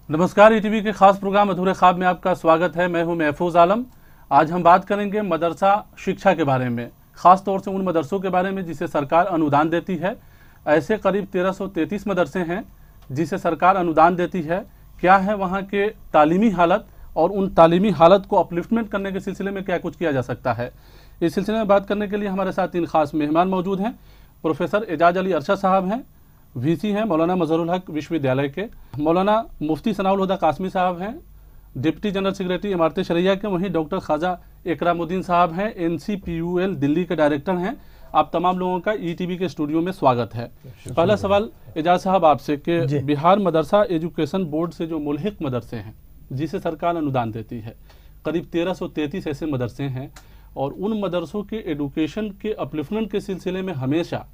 नमस्कार, ईटीवी के खास प्रोग्राम अधूरे ख्वाब में आपका स्वागत है। मैं हूं महफूज आलम। आज हम बात करेंगे मदरसा शिक्षा के बारे में, खास तौर से उन मदरसों के बारे में जिसे सरकार अनुदान देती है। ऐसे करीब 1333 मदरसे हैं जिसे सरकार अनुदान देती है। क्या है वहाँ के तालीमी हालत और उन तालीमी हालत को अपलिफ्टमेंट करने के सिलसिले में क्या कुछ किया जा सकता है, इस सिलसिले में बात करने के लिए हमारे साथ 3 खास मेहमान मौजूद हैं। प्रोफेसर एजाज अली अरशद साहब हैं, वीसी हैं मौलाना मजहरुल हक विश्वविद्यालय के। मौलाना मुफ्ती सनाउल हुदा कासमी साहब हैं, डिप्टी जनरल सेक्रेटरी इमारत शरिया के। वहीं डॉक्टर ख्वाजा इकरामुद्दीन साहब हैं, NCPUL दिल्ली के डायरेक्टर हैं। आप तमाम लोगों का ईटीवी के स्टूडियो में स्वागत है। पहला सवाल एजाज साहब आपसे कि बिहार मदरसा एजुकेशन बोर्ड से जो मुल्हिक मदरसे हैं जिसे सरकार अनुदान देती है, करीब 1333 ऐसे मदरसे हैं और उन मदरसों के एडुकेशन के अपलिफ्टमेंट के सिलसिले में हमेशा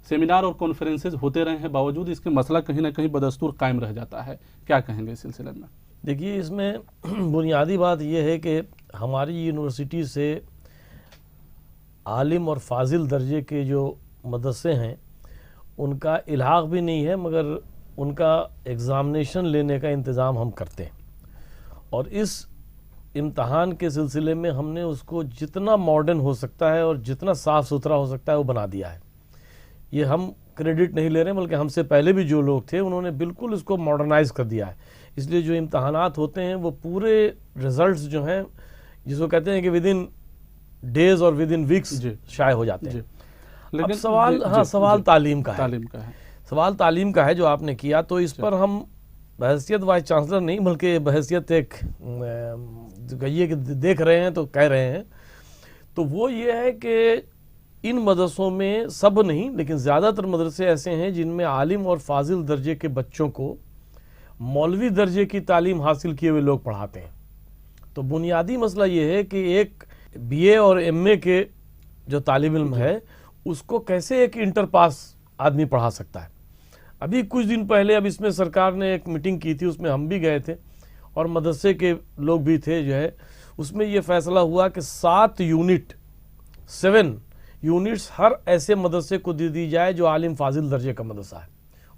सेमिनार और कॉन्फ्रेंसेज होते रहे हैं, बावजूद इसके मसला कहीं ना कहीं बदस्तूर कायम रह जाता है। क्या कहेंगे इस सिलसिले में? देखिए, इसमें बुनियादी बात यह है कि हमारी यूनिवर्सिटी से आलिम और फाजिल दर्जे के जो मदरसे हैं उनका इल्हाक भी नहीं है, मगर उनका एग्ज़ामिनेशन लेने का इंतज़ाम हम करते हैं। और इस इम्तहान के सिलसिले में हमने उसको जितना मॉडर्न हो सकता है और जितना साफ़ सुथरा हो सकता है वो बना दिया है। ये हम क्रेडिट नहीं ले रहे हैं, बल्कि हमसे पहले भी जो लोग थे उन्होंने बिल्कुल इसको मॉडर्नाइज़ कर दिया है। इसलिए जो इम्तहानात होते हैं वो पूरे रिज़ल्ट्स जो हैं, जिसको कहते हैं कि विद इन डेज़ और विद इन वीक्स शाये हो जाते हैं। लेकिन सवाल तालीम का है। सवाल तालीम का है जो आपने किया, तो इस पर हम बहैसियत वाइस चांसलर नहीं बल्कि बहैसियत एक कहिए कि देख रहे हैं तो कह रहे हैं, तो वो ये है कि इन मदरसों में सब नहीं लेकिन ज़्यादातर मदरसे ऐसे हैं जिनमें आलिम और फाजिल दर्जे के बच्चों को मौलवी दर्जे की तालीम हासिल किए हुए लोग पढ़ाते हैं। तो बुनियादी मसला ये है कि एक BA और MA के जो तालिब इल्म है उसको कैसे एक इंटर पास आदमी पढ़ा सकता है। अभी कुछ दिन पहले अब इसमें सरकार ने एक मीटिंग की थी, उसमें हम भी गए थे और मदरसे के लोग भी थे। जो है उसमें ये फैसला हुआ कि 7 यूनिट्स हर ऐसे मदरसे को दे दी जाए जो आलिम फाजिल दर्जे का मदरसा है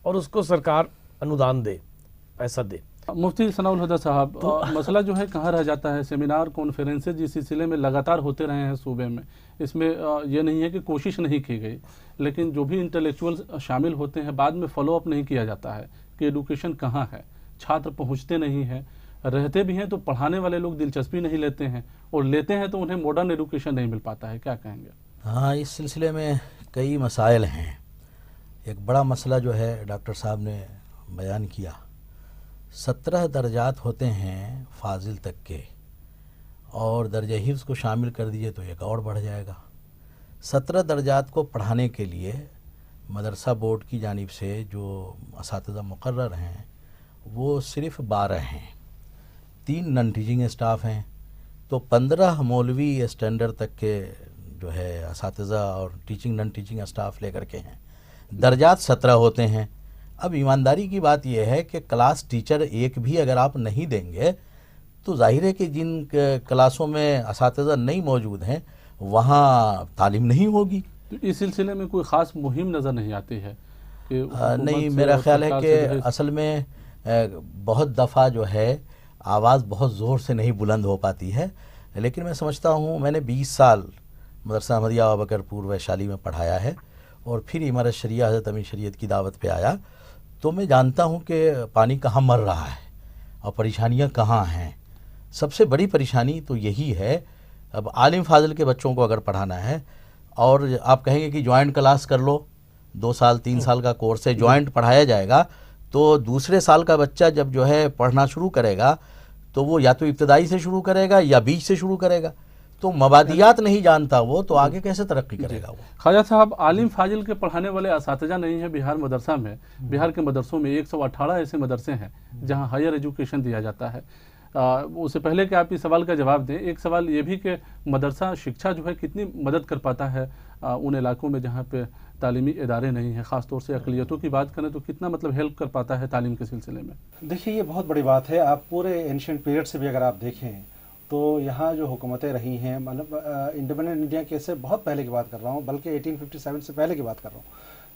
और उसको सरकार अनुदान दे, पैसा दे। मुफ्ती सनाउल हुदा साहब, मसला जो है कहाँ रह जाता है? सेमिनार कॉन्फ्रेंसेज जिस सिलसिले में लगातार होते रहे हैं सूबे में, इसमें यह नहीं है कि कोशिश नहीं की गई, लेकिन जो भी इंटेलेक्चुअल शामिल होते हैं बाद में फॉलो अप नहीं किया जाता है कि एडुकेशन कहाँ है। छात्र पहुँचते नहीं हैं, रहते भी हैं तो पढ़ाने वाले लोग दिलचस्पी नहीं लेते हैं, और लेते हैं तो उन्हें मॉडर्न एडुकेशन नहीं मिल पाता है। क्या कहेंगे? हाँ, इस सिलसिले में कई मसाइल हैं। एक बड़ा मसला जो है डॉक्टर साहब ने बयान किया, 17 दर्जात होते हैं फाजिल तक के, और दर्जे हिफ्ज़ को शामिल कर दिए तो एक और बढ़ जाएगा। 17 दर्जात को पढ़ाने के लिए मदरसा बोर्ड की जानिब से जो असातिज़ा मुक़र्रर हैं वो सिर्फ़ 12 हैं, 3 नॉन टीचिंग स्टाफ हैं, तो 15 मौलवी स्टैंडर्ड तक के जो है असातिज़ा और टीचिंग नॉन टीचिंग स्टाफ लेकर के हैं। दर्जात 17 होते हैं। अब ईमानदारी की बात यह है कि क्लास टीचर एक भी अगर आप नहीं देंगे तो जाहिर है कि जिन क्लासों में असातिज़ा नहीं मौजूद हैं वहाँ तालीम नहीं होगी। तो इस सिलसिले में कोई ख़ास मुहिम नज़र नहीं आती है कि नहीं, मेरा ख्याल है कि असल में बहुत दफ़ा जो है आवाज़ बहुत ज़ोर से नहीं बुलंद हो पाती है। लेकिन मैं समझता हूँ, मैंने 20 साल मदरसा अहमदिया बकरपुर वैशाली में पढ़ाया है और फिर इमारत शरिया हज़रत अमीर शरीयत की दावत पे आया, तो मैं जानता हूँ कि पानी कहाँ मर रहा है और परेशानियाँ कहाँ हैं। सबसे बड़ी परेशानी तो यही है, अब आलिम फाजिल के बच्चों को अगर पढ़ाना है और आप कहेंगे कि जॉइंट क्लास कर लो, 2 साल 3 साल का कोर्स है, जॉइंट पढ़ाया जाएगा, तो दूसरे साल का बच्चा जब जो है पढ़ना शुरू करेगा तो वो या तो इब्तदाई से शुरू करेगा या बीच से शुरू करेगा, तो मबादियात नहीं जानता वो, तो आगे कैसे तरक्की करेगा वो? ख्वाजा साहब, आलिम फाजिल के पढ़ाने वाले असातिज़ा नहीं है बिहार मदरसा में। बिहार के मदरसों में 118 ऐसे मदरसे हैं जहां हायर एजुकेशन दिया जाता है। उससे पहले कि आप इस सवाल का जवाब दें, एक सवाल ये भी कि मदरसा शिक्षा जो है कितनी मदद कर पाता है उन इलाकों में जहाँ पे तालीमी इदारे नहीं हैं, ख़ास तौर से अक़लियतों की बात करें तो कितना मतलब हेल्प कर पाता है तालीम के सिलसिले में? देखिए, ये बहुत बड़ी बात है। आप पूरे एंशिएंट पीरियड से भी अगर आप देखें तो यहाँ जो हुकूमतें रही हैं, मतलब इंडिपेंडेंट इंडिया के से बहुत पहले की बात कर रहा हूँ, बल्कि 1857 से पहले की बात कर रहा हूँ,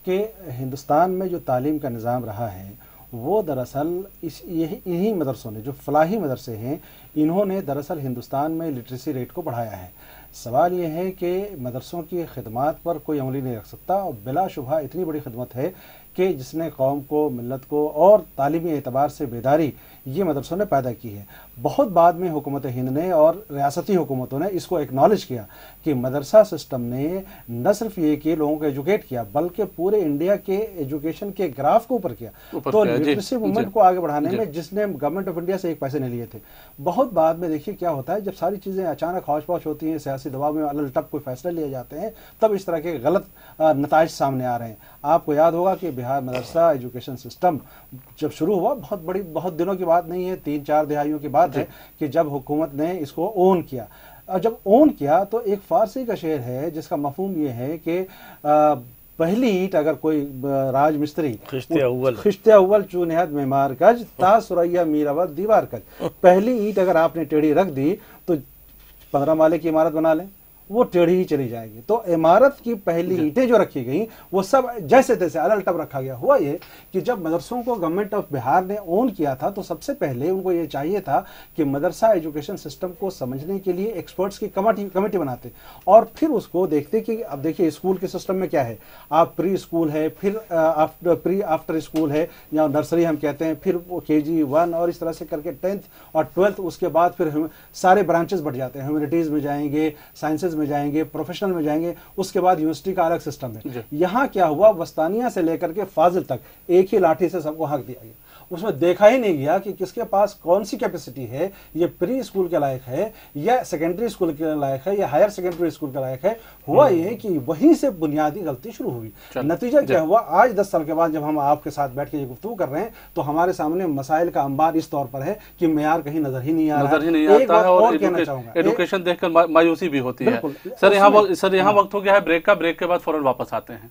कि हिंदुस्तान में जो तालीम का निज़ाम रहा है وہ دراصل انہی مدرسوں نے، جو فلاحی مدرسے ہیں، انہوں نے دراصل ہندوستان میں لٹریسی ریٹ کو بڑھایا ہے۔ سوال یہ ہے کہ مدرسوں کی خدمات پر کوئی عملی نہیں رکھ سکتا، اور بلا شبہ اتنی بڑی خدمت ہے کہ جس نے قوم کو، ملت کو اور تعلیمی اعتبار سے بیداری یہ مدرسوں نے پیدا کی ہے۔ بہت بعد میں حکومت ہند نے اور ریاستی حکومتوں نے اس کو ایکنالج کیا کہ مدرسہ سسٹم نے نہ صرف یہ کہ لوگوں کو ایجوکیٹ کیا بلکہ پورے انڈیا کے ایجوکیشن کے گراف کو اوپر کیا۔ تو لٹریسی موومنٹ کو آگے بڑھانے میں جس نے گورنمنٹ آف انڈیا سے ایک پیسے نہیں لیے تھے۔ بہت بعد میں دیکھیے کیا ہوتا ہے، جب ساری چیزیں اچانک ہاؤچ پاؤچ ہوتی ہیں، سیاسی دباؤ میں الل ٹپ کوئی فیصلے لیے جاتے ہیں، تب اس طرح کے غلط نتائج سامنے آ رہے ہیں۔ آپ کو یاد ہوگا کہ بہار مدرسہ ایجوکیشن سسٹم جب شروع ہوا، بہت دنوں کی بات نہیں ہے، 3-4 دہائیوں کی بات ہے کہ جب حکومت نے اس کو اون کیا۔ اور جب اون کیا تو ایک فارسی کا شعر ہے جس کا مفہوم یہ ہے کہ پہلی اینٹ اگر کوئی راج مستری خشت اول چو نہاد معمار کج تا سریا میراوت دیوار کج، پہلی اینٹ اگر آپ نے ٹیڑھی رکھ دی تو 15 مالے کی عمارت بنا لیں، وہ ٹیڑھی ہی چلی جائے گی۔ تو عمارت کی پہلی اینٹیں جو رکھی گئیں وہ سب جیسے تیسے الل ٹپ رکھا گیا۔ ہوا یہ کہ جب مدرسوں کو گورنمنٹ آف بہار نے اون کیا تھا تو سب سے پہلے ان کو یہ چاہیے تھا کہ مدرسہ ایجوکیشن سسٹم کو سمجھنے کے لیے ایکسپرٹس کی کمیٹی بناتے اور پھر اس کو دیکھتے کہ اب دیکھیے اسکول کے سسٹم میں کیا ہے، آپ پری اسکول ہے، پھر پری آفٹر اسکول ہے یا نرسری ہم کہتے ہیں، پھر KG 1 اور اس طرح سے کر کے 10th اور 12th، اس کے بعد پھر سارے برانچز بڑھ جاتے ہیں، ہیومینٹیز میں جائیں گے، سائنسز میں جائیں گے، پروفیشنل میں جائیں گے، اس کے بعد یونیورسٹی کا الگ سسٹم ہے۔ یہاں کیا ہوا، وسطانیہ سے لے کر کے فاضل تک ایک ہی لاٹھی سے سب کو حق دیا گیا۔ اس میں دیکھا ہی نہیں گیا کہ کس کے پاس کون سی کیپیسٹی ہے، یہ پری اسکول کے لائق ہے یا سیکنڈری اسکول کے لائق ہے یا ہائر سیکنڈری اسکول کے لائق ہے۔ ہوا یہ کہ وہیں سے بنیادی غلطی شروع ہوئی۔ نتیجہ کیا ہوا، آج 10 سال کے بعد جب ہم آپ کے ساتھ بیٹھ کے یہ گفتگو کر رہے ہیں تو ہمارے سامنے مسائل کا انبار اس طور پر ہے کہ معیار کہیں نظر ہی نہیں آ رہا ہے۔ ایک بات اور کہنا چاہوں گا، ایڈوکیشن دیکھ کر مایوسی بھی ہوتی ہے۔ سر یہاں وقت ہو گیا ہے بریک کا، بریک کے بعد فوراً واپس آتے ہیں۔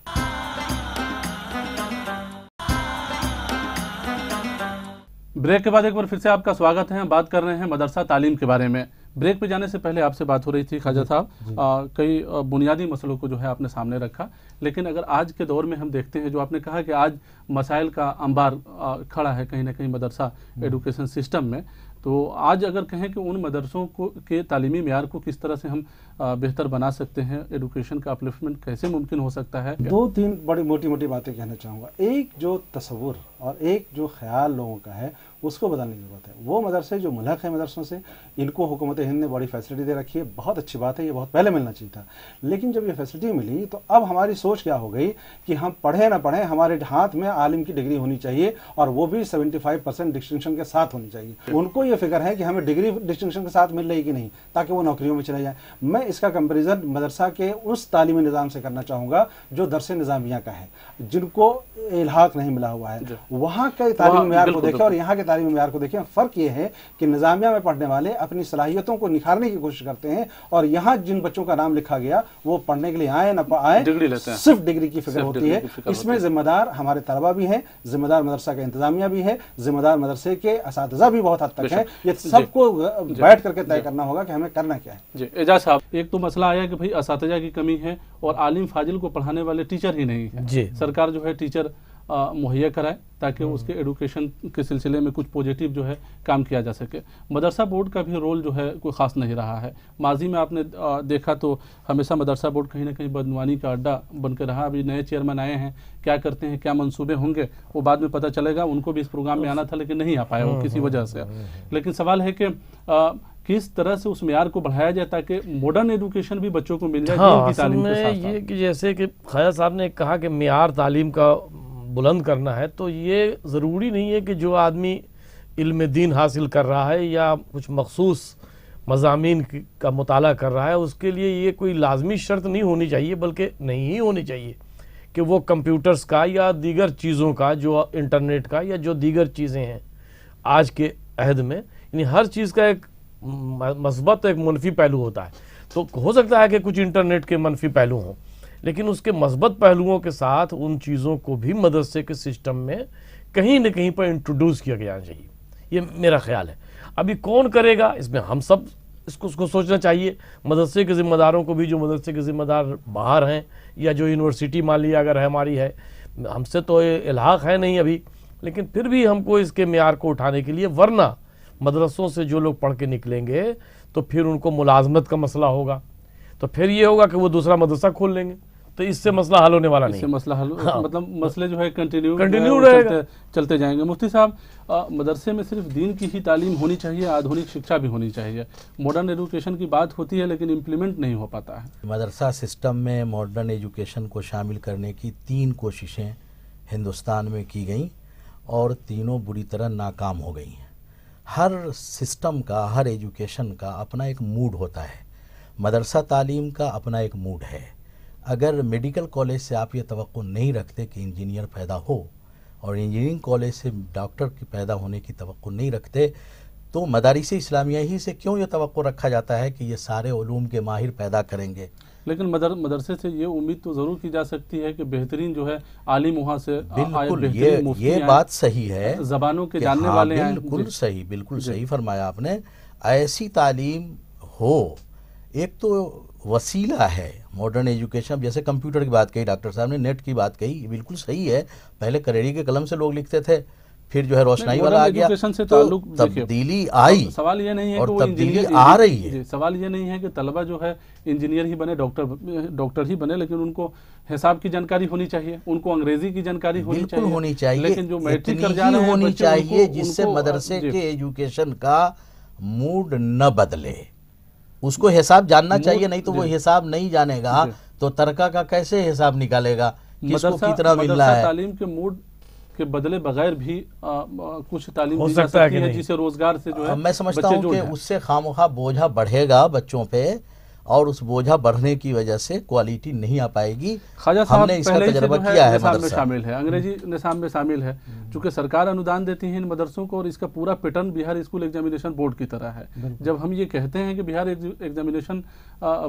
بریک کے بعد ایک بار پھر سے آپ کا سواگت ہے۔ ہم بات کر رہے ہیں مدرسہ تعلیم کے بارے میں۔ بریک پہ جانے سے پہلے آپ سے بات ہو رہی تھی خواجہ صاحب، کئی بنیادی مسئلوں کو جو ہے آپ نے سامنے رکھا، لیکن اگر آج کے دور میں ہم دیکھتے ہیں، جو آپ نے کہا کہ آج مسائل کا انبار کھڑا ہے کہیں نہ کہیں مدرسہ ایڈوکیشن سسٹم میں، تو آج اگر کہیں کہ ان مدرسوں کے تعلیمی معیار کو کس طرح سے ہم بہتر بنا سکتے ہیں، ایڈوکیشن کا اپلفمنٹ کیسے ممکن ہو سکتا ہے؟ 2-3 بڑی موٹی باتیں کہنا چاہوں گا۔ ایک جو تصور اور ایک جو خیال لوگوں کا ہے اس کو بدلنے کی ضرورت ہے۔ وہ مدرسے جو ملحق ہیں مدرسوں سے، ان کو حکومت ہند نے بڑی فیسلٹی دے رکھی ہے، بہت اچھی بات ہے، یہ بہت پہلے ملنا چاہیے تھا، لیکن جب یہ فیسلٹی ملی تو اب ہماری سوچ کیا ہو گئی کہ ہم پڑھیں نہ پڑھیں، ہمارے ہاتھ میں عالم کی ڈگری ہونی چاہیے اور وہ بھی 75% ڈسٹنکشن کے ساتھ ہونی چاہیے۔ ان کو یہ فکر ہے کہ ہمیں ڈگری ڈسٹنکشن کے ساتھ مل رہی کہ نہیں، تاکہ وہ نوکریوں میں چلے جائیں۔ میں اس کا کمپیریزن مدرسہ کے اس تعلیمی نظام سے کرنا چاہوں گا جو درس نظامیہ کا ہے، جن کو الحاق نہیں ملا ہوا ہے۔ وہاں کے تعلیمی معیار کو دیکھیں اور یہاں کے تعلیمی معیار کو دیکھیں، فرق یہ ہے کہ نظامیہ میں پڑھنے والے اپنی صلاحیتوں کو نکھارنے کی کوشش کرتے ہیں، اور یہاں جن بچوں کا نام لکھا گیا وہ پڑھنے کے لیے آئے نہ آئے، صرف ڈگری کی فکر ہوتی ہے۔ اس میں ذمہ دار ہمارے طلبہ بھی ہیں، ذمہ دار مدرسہ کا انتظامیہ بھی ہے، ذمہ دار مدرسے کے اساتذہ بھی بہت حد تک ہیں۔ یہ سب کو بیٹھ کر کے طے کرنا ہوگا کہ ہمیں کرنا کیا ہے۔ جی اعجاز صاحب، ایک تو مسئلہ آیا کہ بھئی اساتذہ کی کمی ہے اور عالم فاضل کو پڑھانے والے ٹیچر ہی نہیں ہے۔ سرکار جو ہے ٹیچر مہیا کرائے تاکہ اس کے ایڈوکیشن کے سلسلے میں کچھ پوزیٹیو جو ہے کام کیا جا سکے۔ مدرسہ بورڈ کا بھی رول جو ہے کوئی خاص نہیں رہا ہے۔ ماضی میں آپ نے دیکھا تو ہمیشہ مدرسہ بورڈ کہیں نہ کہیں بدعنوانی کا اڈا بن کے رہا۔ ابھی نئے چیئرمین آئے ہیں، کیا کرتے ہیں، کیا منصوبے ہوں گے، وہ بعد میں پتہ چلے گا۔ ان کو بھی اس پروگرام میں آنا تھا لیکن نہیں آ پایا وہ کسی وجہ سے۔ لیکن سوال ہے کہ کس طرح سے اس معیار کو بڑھایا جائے تاکہ ماڈرن ایڈوکیشن بھی بچوں کو مل جائے ان کی تعلیم کے ساتھ۔ یہ کہ جیسے کہ خواجہ صاحب نے کہا کہ معیار تعلیم کا بلند کرنا ہے، تو یہ ضروری نہیں ہے کہ جو آدمی علم دین حاصل کر رہا ہے یا کچھ مخصوص مضامین کا مطالعہ کر رہا ہے اس کے لیے یہ کوئی لازمی شرط نہیں ہونی چاہیے، بلکہ نہیں ہی ہونی چاہیے کہ وہ کمپیوٹرز کا یا دیگر چیزوں کا، جو انٹرنیٹ کا یا جو دیگر چیزیں ہیں آج کے عہد میں، یعنی ہر چیز کا ایک مثبت ایک منفی پہلو ہوتا ہے۔ تو ہو سکتا ہے کہ کچھ انٹرنیٹ کے منفی پہلو ہوں، لیکن اس کے مثبت پہلوؤں کے ساتھ ان چیزوں کو بھی مدرسے کے سسٹم میں کہیں نہ کہیں پر انٹروڈیوس کیا جانا چاہیے، یہ میرا خیال ہے۔ ابھی کون کرے گا، اس میں ہم سب اس کو سوچنا چاہیے۔ مدرسے کے ذمہ داروں کو بھی، جو مدرسے کے ذمہ دار باہر ہیں یا جو یونیورسٹی مان لیا اگر ہماری ہے، ہم سے تو الحاق ہے نہیں ابھی، لیکن پھر بھی ہم کو اس کے معیار کو اٹھانے کے لیے، ورنہ مدرسوں سے جو لوگ پڑھ کے نکلیں گے تو پھر ان کو ملازمت کا مسئلہ ہوگا، تو پھر یہ ہوگا کہ وہ دوسرا مدرسہ کھول لیں گے، تو اس سے مسئلہ حل ہونے والا اس سے نہیں۔ مسئلہ حل مطلب مسئلے جو ہے Continue کنٹینیو رہے گا۔ چلتے جائیں گے۔ مفتی صاحب، مدرسے میں صرف دین کی ہی تعلیم ہونی چاہیے، آدھونک شکشا بھی ہونی چاہیے؟ ماڈرن ایجوکیشن کی بات ہوتی ہے لیکن امپلیمنٹ نہیں ہو پاتا ہے۔ مدرسہ سسٹم میں ماڈرن ایجوکیشن کو شامل کرنے کی 3 کوششیں ہندوستان میں کی گئیں اور تینوں بری طرح ناکام ہو گئی ہیں۔ ہر سسٹم کا، ہر ایجوکیشن کا اپنا ایک موڈ ہوتا ہے، مدرسہ تعلیم کا اپنا ایک موڈ ہے۔ اگر میڈیکل کالج سے آپ یہ توقع نہیں رکھتے کہ انجینئر پیدا ہو، اور انجینئرنگ کالج سے ڈاکٹر کی پیدا ہونے کی توقع نہیں رکھتے، تو مدارس اسلامیہ ہی سے کیوں یہ توقع رکھا جاتا ہے کہ یہ سارے علوم کے ماہر پیدا کریں گے؟ لیکن مدرسے سے یہ امید تو ضرور کی جا سکتی ہے کہ بہترین جو ہے عالم وہاں سے بالکل، یہ بات صحیح ہے، زبانوں کے جاننے والے ہیں۔ بالکل صحیح، بالکل صحیح فرمایا آپ نے۔ ایسی تعلیم ہو، ایک تو وسیلہ ہے ماڈرن ایجوکیشن، جیسے کمپیوٹر کی بات کہی ڈاکٹر صاحب نے، نیٹ کی بات کہی، بالکل صحیح ہے۔ پہلے کریڑی کے قلم سے لوگ لکھتے تھے، پھر جو ہے روشنائی والا آ گیا، تو تبدیلی آئی، سوال یہ نہیں ہے اور کہ وہ تبدیلی آ رہی ہے۔ سوال یہ نہیں ہے کہ طلبہ جو ہے انجینئر ہی بنے، ڈاکٹر ہی بنے، لیکن ان کو حساب کی جانکاری ہونی چاہیے، ان کو انگریزی کی جانکاری ہونی چاہیے، بالکل ہونی چاہیے، لیکن جو میٹرک کر اتنی جا ہی رہے ہیں ہونی بچے، چاہیے جس سے مدرسے کے ایجوکیشن کا موڈ نہ بدلے۔ اس کو حساب جاننا چاہیے، نہیں تو وہ حساب نہیں جانے گا تو ترکہ کا کیسے حساب نکالے گا، کس کو کتنا ملنا ہے؟ تعلیم کے موڈ کے بدلے بغیر بھی کچھ تعلیم ہو دی جا سکتا ہے سکتی کہ ہے نہیں۔ جسے روزگار سے جو ہے میں سمجھتا بچے ہوں جڑ کہ جائیں۔ اس سے خواہ بوجھا بڑھے گا بچوں پہ، اور اس بوجھا بڑھنے کی وجہ سے کوالٹی نہیں آ پائے گی۔ خواجہ ہم صاحب نے اس کا پہلے ہی سے تجربہ جو ہے کیا ہے نصاب میں مدرسہ شامل ہے، انگریزی نصاب میں شامل ہے، چونکہ سرکار انودان دیتی ہے ان مدرسوں کو، اور اس کا پورا پیٹرن بہار اسکول ایگزامینیشن بورڈ کی طرح ہے۔ جب ہم یہ کہتے ہیں کہ بہار ایگزامینیشن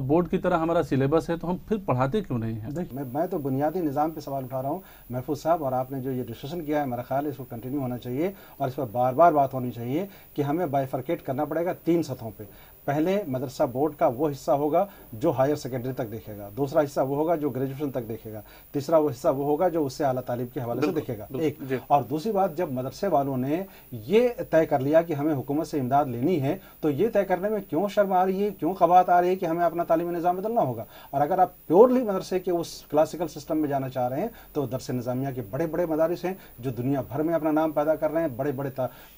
بورڈ کی طرح ہمارا سلیبس ہے، تو ہم پھر پڑھاتے کیوں نہیں ہیں؟ میں تو بنیادی نظام پہ سوال اٹھا رہا ہوں محفوظ صاحب، اور آپ نے جو یہ ڈسکشن کیا ہے، میرا خیال ہے اس کو کنٹینیو ہونا چاہیے، اور اس پر بار بار بات ہونی چاہیے کہ ہمیں بائیفرکیٹ کرنا پڑے گا 3 سطحوں پہ۔ پہلے مدرسہ بورڈ کا وہ حصہ ہوگا جو ہائر سیکنڈری تک دیکھے گا، دوسرا حصہ وہ ہوگا جو گریجویشن تک دیکھے گا، تیسرا وہ حصہ وہ ہوگا جو اس سے اعلیٰ تعلیم کے حوالے سے دیکھے گا، ایک۔ اور دوسری بات، جب مدرسے والوں نے یہ طے کر لیا کہ ہمیں حکومت سے امداد لینی ہے، تو یہ طے کرنے میں کیوں شرم آ رہی ہے، کیوں قباحت آ رہی ہے کہ ہمیں اپنا تعلیمی نظام بدلنا ہوگا؟ اور اگر آپ پیورلی مدرسے کے اس کلاسیکل سسٹم میں جانا چاہ رہے ہیں، تو درس نظامیہ کے بڑے بڑے مدارس ہیں جو دنیا بھر میں اپنا نام پیدا کر رہے ہیں، بڑے بڑے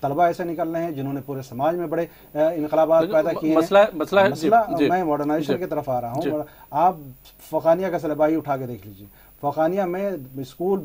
طلبہ ایسے نکل رہے ہیں جنہوں نے پورے سماج میں بڑے انقلابات پیدا کیے ہیں۔ مسئلہ میں ماڈرنائزیشن کی طرف آ رہا ہوں۔ آپ فوقانیہ کا سلیبہ ہی اٹھا کے دیکھ لیجیے، فوقانیہ میں اسکول،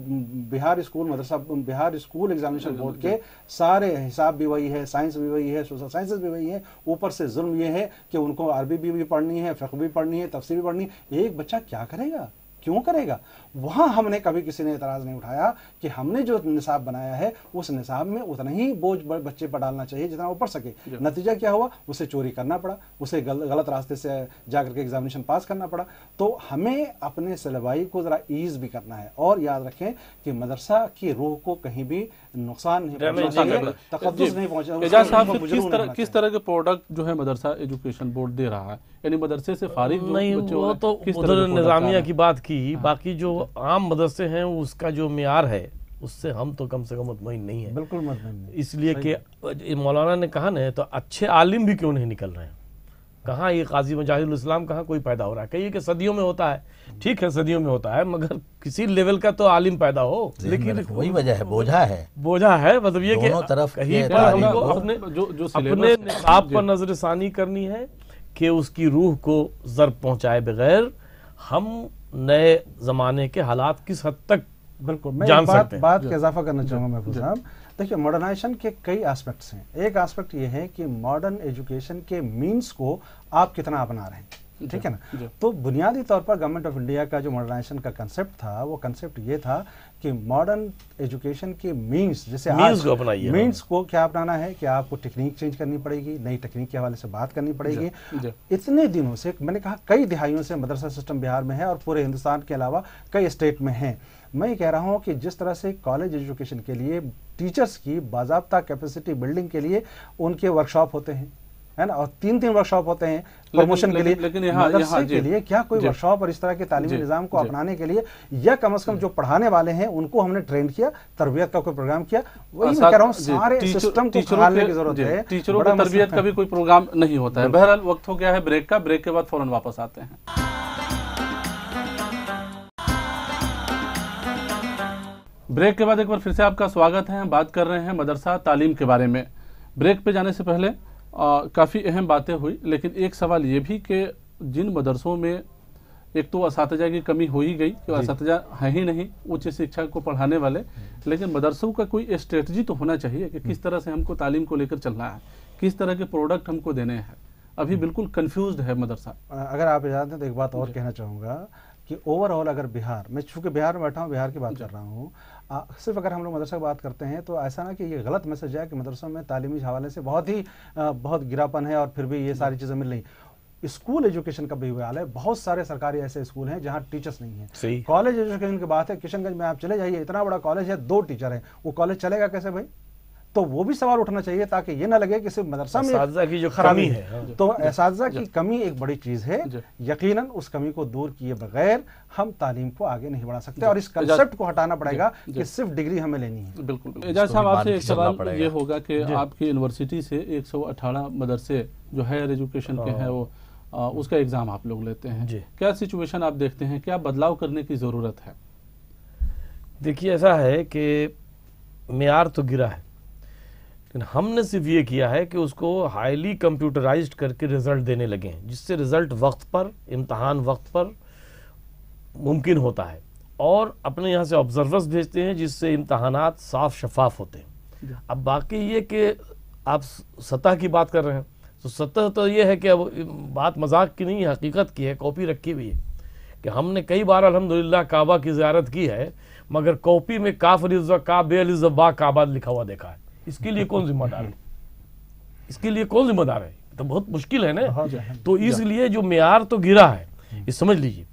بہار اسکول مدرسہ، بہار اسکول ایگزامینیشن بورڈ کے سارے حساب بھی وہی ہے، سائنس بھی وہی ہے، سوشل سائنسز بھی وہی ہے، اوپر سے ظلم یہ ہے کہ ان کو عربی بھی پڑھنی ہے، فقہ بھی پڑھنی ہے، تفسیر بھی پڑھنی ہے۔ ایک بچہ کیا کرے گا، کیوں کرے گا؟ وہاں ہم نے کبھی کسی نے اعتراض نہیں اٹھایا کہ ہم نے جو نصاب بنایا ہے اس نصاب میں اتنا ہی بوجھ بچے پر ڈالنا چاہیے جتنا وہ پڑھ سکے۔ نتیجہ کیا ہوا؟ اسے چوری کرنا پڑا، اسے غلط راستے سے جا کر کے ایگزامینیشن پاس کرنا پڑا۔ تو ہمیں اپنے سلیبائی کو ذرا ایز بھی کرنا ہے، اور یاد رکھیں کہ مدرسہ کی روح کو کہیں بھی نقصان نہیں پہنچانا، تقدس نہیں پہنچانا۔ اعجاز صاحب، کس طرح کے پروڈکٹ جو ہے مدرسہ ایجوکیشن بورڈ دے رہا ہے؟ یعنی مدرسے سے فارغ نہیں، وہ تو ادھر نظامیہ کی بات کی، باقی جو عام مدرسے ہیں اس کا جو معیار ہے اس سے ہم تو کم سے کم مطمئن نہیں ہیں، بالکل مطمئن نہیں، اس لیے کہ مولانا نے کہا نا، تو اچھے عالم بھی کیوں نہیں نکل رہے ہیں؟ کہاں یہ قاضی مجاہد الاسلام کہاں کوئی پیدا ہو رہا ہے؟ کہیے کہ صدیوں میں ہوتا ہے، ٹھیک ہے صدیوں میں ہوتا ہے، مگر کسی لیول کا تو عالم پیدا ہو۔ لیکن وہی وجہ ہے، بوجھا ہے، مطلب یہ کہ دونوں طرف کہیں پر ہم کو اپنے نصاب پر نظر ثانی کرنی ہے کہ اس کی روح کو ضرب پہنچائے بغیر ہم نئے زمانے کے حالات کس حد تک بالکل میں جان سکتے ہیں۔ بات کا اضافہ کرنا چاہوں گا محفوظ صاحب۔ دیکھیے، ماڈرنائزیشن کے کئی آسپیکٹس ہیں۔ ایک آسپیکٹ یہ ہے کہ ماڈرن ایجوکیشن کے مینس کو آپ کتنا اپنا رہے ہیں، ٹھیک ہے نا؟ تو بنیادی طور پر گورنمنٹ آف انڈیا کا جو ماڈرنائزیشن کا کنسیپٹ تھا، وہ کنسیپٹ یہ تھا کہ ماڈرن ایجوکیشن کے مینس، جیسے مینس کو کیا اپنانا ہے کہ آپ کو ٹیکنیک چینج کرنی پڑے گی، نئی ٹیکنیک کے حوالے سے بات کرنی پڑے گی۔ اتنے دنوں سے، میں نے کہا کئی دہائیوں سے مدرسہ سسٹم بہار میں ہے، اور پورے ہندوستان کے علاوہ کئی اسٹیٹ میں ہیں۔ میں یہ کہہ رہا ہوں کہ جس طرح سے کالج ایجوکیشن کے لیے ٹیچرز کی باضابطہ کیپیسٹی بلڈنگ کے لیے ان کے ورکشاپ ہوتے ہیں، है ना, और 3-3 वर्कशॉप होते हैं प्रमोशन के लिए। लेकिन मदरसे के लिए क्या कोई वर्कशॉप और इस तरह के तालीमी निज़ाम को अपनाने के लिए, या कम से कम जो पढ़ाने वाले हैं उनको हमने ट्रेन किया, तरबियत का कोई प्रोग्राम किया? वही मैं कह रहा हूँ, सारे सिस्टम को संभालने की जरूरत है। टीचरों की तरबियत का भी कोई प्रोग्राम नहीं होता है। बहरहाल वक्त हो गया है ब्रेक का, ब्रेक के बाद फौरन वापस आते हैं। ब्रेक के बाद एक बार फिर से आपका स्वागत है। हम बात कर रहे हैं मदरसा तालीम के बारे में। ब्रेक पे जाने से पहले काफ़ी अहम बातें हुई, लेकिन एक सवाल ये भी कि जिन मदरसों में एक तो असातिज़ा की कमी हो ही गई कि असातिज़ा है ही नहीं उच्च शिक्षा को पढ़ाने वाले, लेकिन मदरसों का कोई स्ट्रेटजी तो होना चाहिए कि किस तरह से हमको तालीम को लेकर चलना है, किस तरह के प्रोडक्ट हमको देने हैं। अभी बिल्कुल कंफ्यूज्ड है मदरसा। अगर आप इजाज़त दें तो एक बात और कहना चाहूँगा कि ओवरऑल अगर बिहार, मैं चूँकि बिहार में बैठा हूँ, बिहार की बात कर रहा हूँ, सिर्फ अगर हम लोग मदरसा की बात करते हैं तो ऐसा ना कि ये गलत मैसेज है कि मदरसों में तालीमी हवाले से बहुत गिरापन है और फिर भी ये सारी चीज़ें मिल रही। स्कूल एजुकेशन का भी हाल है, बहुत सारे सरकारी ऐसे स्कूल हैं जहाँ टीचर्स नहीं है। कॉलेज एजुकेशन की बात है, किशनगंज में आप चले जाइए, इतना बड़ा कॉलेज है, 2 टीचर हैं, वो कॉलेज चलेगा कैसे भाई? तो वो भी सवाल उठना चाहिए ताकि ये ना लगे कि सिर्फ मदरसा में असातिज़ा की जो खराबी है, तो असातिज़ा की कमी एक बड़ी चीज़ है। यकीनन उस कमी को दूर किए बगैर हम तालीम को आगे नहीं बढ़ा सकते, और इस कंसेप्ट को हटाना पड़ेगा कि सिर्फ डिग्री हमें लेनी है। बिल्कुल। एजाज साहब, आपसे एक सवाल ये होगा कि आपकी यूनिवर्सिटी से 118 मदरसे जो हायर एजुकेशन के हैं वो उसका एग्ज़ाम आप लोग लेते हैं, क्या सिचुएशन आप देखते हैं, क्या बदलाव करने की ज़रूरत है? देखिए, ऐसा है कि मेयार तो गिरा है, लेकिन हमने सिर्फ ये किया है कि उसको हाईली कंप्यूटराइज्ड करके रिज़ल्ट देने लगे हैं, जिससे रिज़ल्ट वक्त पर, इम्तहान वक्त पर मुमकिन होता है, और अपने यहाँ से ऑब्जर्वर्स भेजते हैं जिससे इम्तहानात साफ शफाफ होते हैं। अब बाकी ये कि आप सतह की बात कर रहे हैं, तो सतह तो ये है कि अब बात मजाक की नहीं है, हकीकत की है, कॉपी रखी हुई है कि हमने कई बार अल्हम्दुलिल्लाह काबा की ज़ियारत की है, मगर कॉपी में काफ अलिज़ का बे अलिज़ बा काबा लिखा हुआ देखा है। इसके लिए कौन जिम्मेदार है? इसके लिए कौन जिम्मेदार है? तो बहुत मुश्किल है ना। तो इसलिए जो मेयार तो गिरा है, ये समझ लीजिए,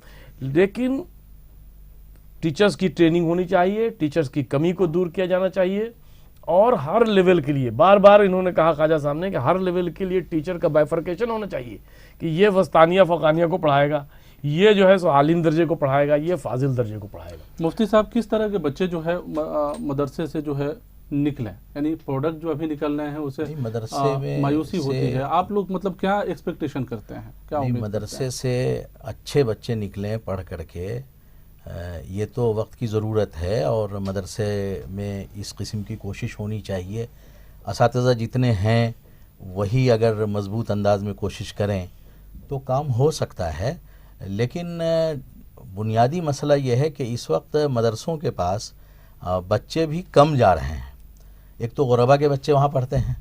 लेकिन टीचर्स की ट्रेनिंग होनी चाहिए, टीचर्स की कमी को दूर किया जाना चाहिए, और हर लेवल के लिए, बार बार इन्होंने कहा ख्वाजा साहब ने कि हर लेवल के लिए टीचर का बाइफर्केशन होना चाहिए कि ये वस्तानिया फ़कानिया को पढ़ाएगा, ये जो है सो आलिम दर्जे को पढ़ाएगा, ये फाजिल दर्जे को पढ़ाएगा। मुफ्ती साहब, किस तरह के बच्चे जो है मदरसे से जो है निकले, यानी प्रोडक्ट जो अभी निकल रहे हैं उसे मदरसे में मायूसी होती है, आप लोग मतलब क्या एक्सपेक्टेशन करते हैं, क्या उम्मीद? मदरसे से अच्छे बच्चे निकलें पढ़ करके, ये तो वक्त की ज़रूरत है, और मदरसे में इस किस्म की कोशिश होनी चाहिए। असातिज़ा जितने हैं वही अगर मजबूत अंदाज में कोशिश करें तो काम हो सकता है, लेकिन बुनियादी मसला ये है कि इस वक्त मदरसों के पास बच्चे भी कम जा रहे हैं। एक तो गुरबा के बच्चे वहाँ पढ़ते हैं,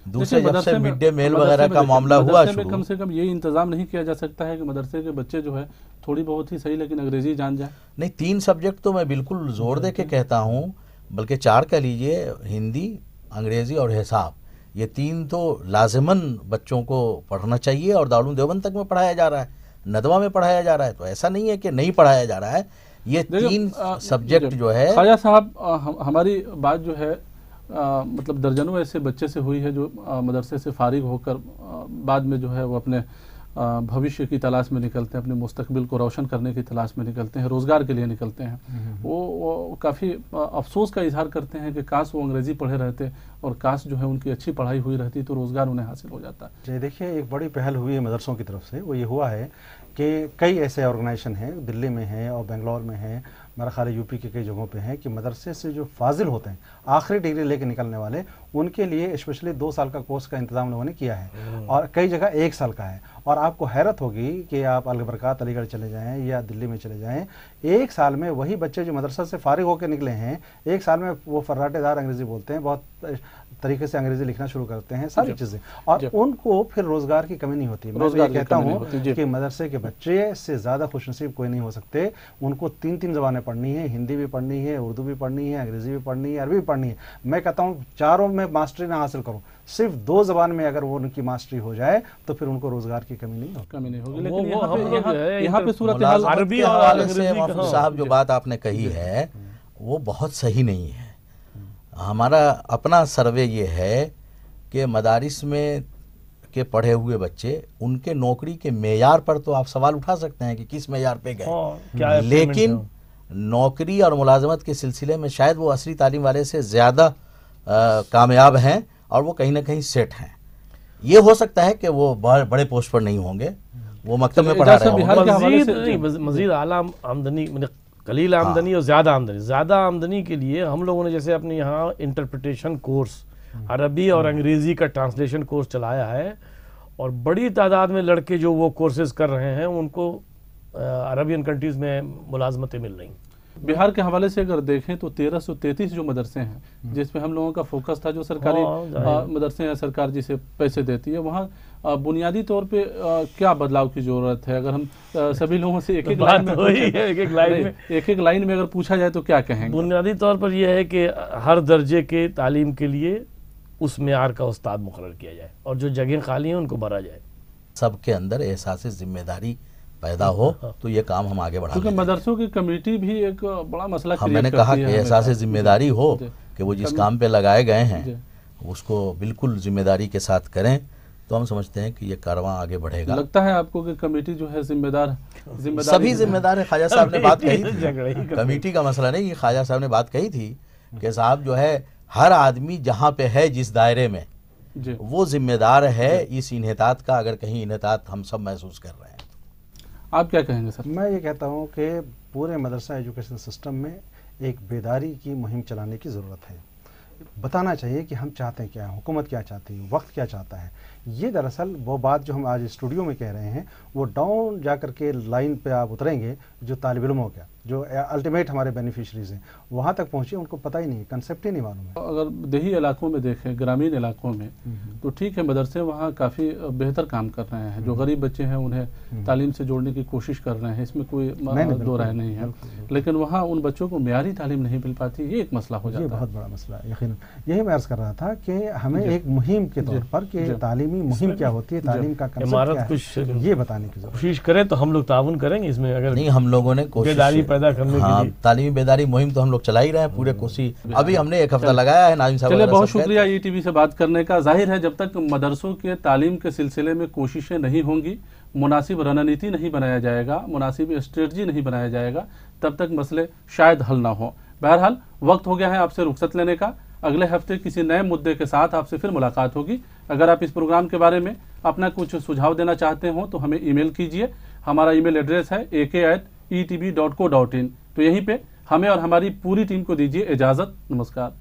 दूसरे जब से मिड डे मील वगैरह का मामला हुआ शुरू, कम से कम ये इंतजाम नहीं किया जा सकता है कि मदरसे के बच्चे जो है थोड़ी बहुत ही सही लेकिन अंग्रेजी जान जाए? नहीं, 3 सब्जेक्ट तो मैं बिल्कुल जोर दे के कहता हूँ, बल्कि 4 कह लीजिए, हिंदी, अंग्रेज़ी और हिसाब, ये 3 तो लाजिमन बच्चों को पढ़ना चाहिए, और दारुल देवबंद तक में पढ़ाया जा रहा है, नदवा में पढ़ाया जा रहा है, तो ऐसा नहीं है कि नहीं पढ़ाया जा रहा है। ये 3 सब्जेक्ट जो है। ख्वाजा साहब, हमारी बात जो है मतलब दर्जनों ऐसे बच्चे से हुई है जो मदरसे से फारिग होकर बाद में जो है वो अपने भविष्य की तलाश में निकलते हैं, अपने मुस्तकबिल को रोशन करने की तलाश में निकलते हैं, रोज़गार के लिए निकलते हैं। वो काफ़ी अफसोस का इजहार करते हैं कि काश वो अंग्रेज़ी पढ़े रहते और काश जो है उनकी अच्छी पढ़ाई हुई रहती तो रोज़गार उन्हें हासिल हो जाता। जी देखिए, एक बड़ी पहल हुई है मदरसों की तरफ से, वो ये हुआ है कि कई ऐसे ऑर्गेनाइजेशन हैं, दिल्ली में हैं और बेंगलोर में हैं, मेरा ख्याल है यूपी के कई जगहों पे हैं, कि मदरसे से जो फाजिल होते हैं, आखिरी डिग्री लेके निकलने वाले, उनके लिए स्पेशली 2 साल का कोर्स का इंतजाम लोगों ने किया है, और कई जगह 1 साल का है। और आपको हैरत होगी कि आप अलबरकात अलीगढ़ चले जाएं या दिल्ली में चले जाएं, 1 साल में वही बच्चे जो मदरसा से फारिग होकर निकले हैं, 1 साल में वो फर्राटेदार अंग्रेज़ी बोलते हैं, बहुत तरीके से अंग्रेज़ी लिखना शुरू करते हैं, सारी चीज़ें, और उनको फिर रोज़गार की कमी नहीं होती। मैं ये कहता हूँ कि मदरसे के बच्चे से ज़्यादा खुशनसीब कोई नहीं हो सकते। उनको 3 ज़बानें पढ़नी है, हिंदी भी पढ़नी है, उर्दू भी पढ़नी है, अंग्रेज़ी भी पढ़नी है, अरबी भी पढ़नी है। मैं कहता हूँ चारों में मास्टरी ना हासिल करूँ, सिर्फ 2 ज़बान में अगर वो उनकी मास्टरी हो जाए तो फिर उनको रोज़गार की कमी नहीं होगी। लेकिन यहाँ पे सूरत हाल अरबी और अंग्रेज़ी साहब जो बात आपने कही है वो बहुत सही नहीं है। हमारा अपना सर्वे ये है कि मदारिस में के पढ़े हुए बच्चे, उनके नौकरी के मेयार पर तो आप सवाल उठा सकते हैं कि किस मेयार पे गए, लेकिन नौकरी और मुलाजमत के सिलसिले में शायद वो असली तालीम वाले से ज़्यादा कामयाब हैं और वो कहीं ना कहीं सेट हैं। ये हो सकता है कि वो बड़े पोस्ट पर नहीं होंगे, वो मकतब में पढ़ा रहे होंगे। मजीद आला आमदनी, कलील आमदनी और ज़्यादा आमदनी के लिए हम लोगों ने जैसे अपने यहाँ इंटरप्रिटेशन कोर्स, अरबी और अंग्रेज़ी का ट्रांसलेशन कोर्स चलाया है, और बड़ी तादाद में लड़के जो वो कोर्सेज कर रहे हैं उनको अरबियन कंट्रीज़ में मुलाजमतें मिल रही। बिहार के हवाले से अगर देखें तो 1333 जो मदरसे हैं जिसमें हम लोगों का फोकस था, जो सरकारी मदरसे हैं, सरकार जिसे पैसे देती है, वहाँ बुनियादी तौर पे क्या बदलाव की ज़रूरत है? अगर हम सभी लोगों से एक एक लाइन में अगर पूछा जाए तो क्या कहेंगे? बुनियादी तौर पर यह है कि हर दर्जे के तालीम के लिए उस मेयार का उस्ताद मुकर्रर किया जाए और जो जगह खाली हैं उनको भरा जाए। सबके अंदर एहसास जिम्मेदारी पैदा हो तो ये काम हम आगे बढ़ा। क्योंकि मदरसों की कमेटी भी एक बड़ा मसला क्रिएट करती है। मैंने कहा कि एहसास जिम्मेदारी हो कि वो जिस काम पे लगाए गए हैं उसको बिल्कुल जिम्मेदारी के साथ करें, तो हम समझते हैं कि ये कारवां आगे बढ़ेगा। लगता है आपको कि कमेटी जो है जिम्मेदार सभी जिम्मेदार है? ख्वाजा साहब ने बात कही थी, कमेटी का मसला नहीं, ख्वाजा साहब ने बात कही थी कि साहब जो है हर आदमी जहाँ पे है जिस दायरे में वो जिम्मेदार है इस इन्हितात का, अगर कहीं इन्हितात हम सब महसूस कर रहे हैं। आप क्या कहेंगे सर? मैं ये कहता हूँ कि पूरे मदरसा एजुकेशन सिस्टम में एक बेदारी की मुहिम चलाने की ज़रूरत है। बताना चाहिए कि हम चाहते हैं क्या है, हुकूमत क्या चाहती है, वक्त क्या चाहता है। ये दरअसल वो बात जो हम आज स्टूडियो में कह रहे हैं वो डाउन जा कर के लाइन पे आप उतरेंगे, जो तालिब इल्म हो गया, जो अल्टीमेट हमारे बेनिफिशरीज हैं, वहाँ तक पहुँचे, उनको पता ही नहीं, कंसेप्ट ही नहीं मालूम है। अगर देही इलाकों में देखें, ग्रामीण इलाकों में, तो ठीक है मदरसे वहाँ काफ़ी बेहतर काम कर रहे हैं। जो गरीब बच्चे हैं उन्हें तालीम से जोड़ने की कोशिश कर रहे हैं, इसमें कोई दो राय नहीं है, लेकिन वहाँ उन बच्चों को मेयारी तालीम नहीं मिल पाती, ये एक मसला हो जाता है। ये बहुत बड़ा मसला है यकीनन। यही मैं अर्ज़ कर रहा था कि हमें एक मुहिम के तौर पर कि तालीमी मुहिम क्या होती है, तालीम का कंसेप्ट क्या है, ये बताने की कोशिश करें तो हम लोग ताउन करेंगे इसमें। अगर नहीं, हम लोगों ने बेदारी पैदा करने के लिए तालीमी बेदारी मुहिम तो हम लोग चला ही रहे हैं, पूरे कोशिश अभी हमने 1 हफ्ता लगाया है। नाज़िम साहब, चलिए बहुत शुक्रिया ETV से बात करने का। जाहिर है जब तक मदरसों के तालीम के सिलसिले में कोशिशें नहीं होंगी, मुनासिब रणनीति नहीं बनाया जाएगा, मुनासिब स्ट्रेटजी नहीं बनाया जाएगा, तब तक मसले शायद हल ना हो। बहरहाल वक्त हो गया है आपसे रुखसत लेने का। अगले हफ्ते किसी नए मुद्दे के साथ आपसे फिर मुलाकात होगी। अगर आप इस प्रोग्राम के बारे में अपना कुछ सुझाव देना चाहते हो तो हमें ईमेल कीजिए। हमारा ईमेल एड्रेस है ak@etv.co.in। तो यहीं पे हमें और हमारी पूरी टीम को दीजिए इजाज़त। नमस्कार।